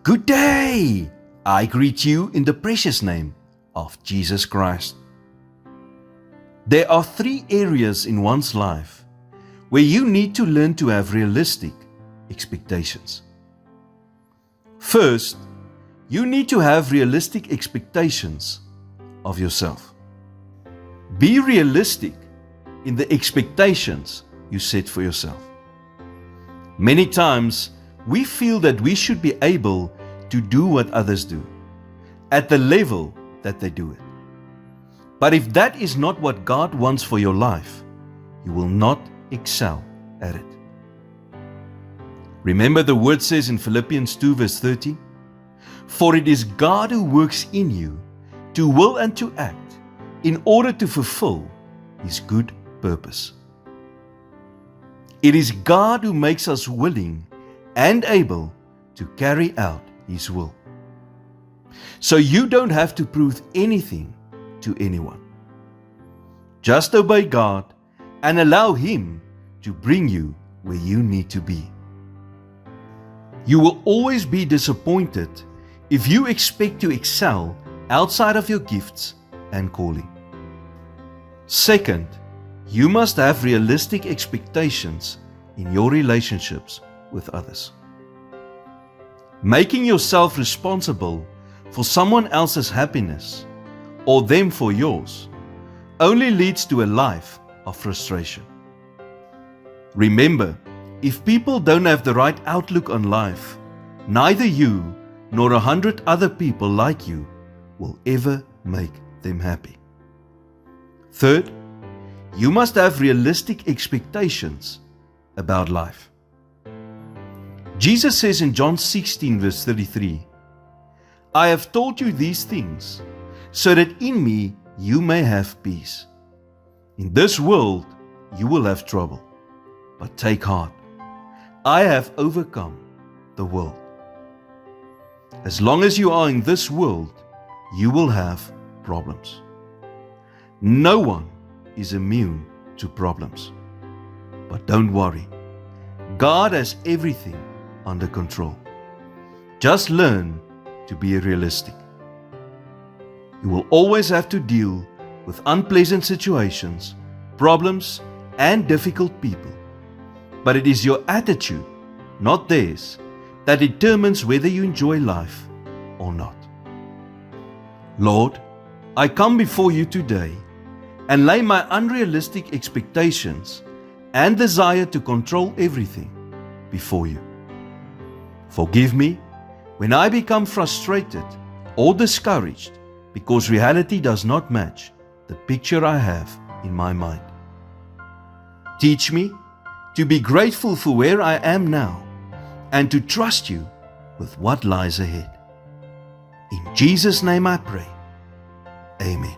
Good day! I greet you in the precious name of Jesus Christ. There are 3 areas in one's life where you need to learn to have realistic expectations. First, you need to have realistic expectations of yourself. Be realistic in the expectations you set for yourself. Many times, we feel that we should be able to do what others do, at the level that they do it. But if that is not what God wants for your life, you will not excel at it. Remember the word says in Philippians 2 verse 30, "For it is God who works in you to will and to act in order to fulfill His good purpose." It is God who makes us willing and able to carry out His will. So you don't have to prove anything to anyone. Just obey God and allow Him to bring you where you need to be. You will always be disappointed if you expect to excel outside of your gifts and calling. Second, you must have realistic expectations in your relationships with others. Making yourself responsible for someone else's happiness or them for yours only leads to a life of frustration. Remember, if people don't have the right outlook on life, neither you nor 100 other people like you will ever make them happy. Third, you must have realistic expectations about life. Jesus says in John 16 verse 33, "I have told you these things, so that in me you may have peace. In this world you will have trouble, but take heart. I have overcome the world." As long as you are in this world, you will have problems. No one is immune to problems. But don't worry. God has everything under control. Just learn to be realistic. You will always have to deal with unpleasant situations, problems, and difficult people. But it is your attitude, not theirs, that determines whether you enjoy life or not. Lord, I come before you today and lay my unrealistic expectations and desire to control everything before you. Forgive me when I become frustrated or discouraged because reality does not match the picture I have in my mind. Teach me to be grateful for where I am now and to trust you with what lies ahead. In Jesus' name I pray. Amen.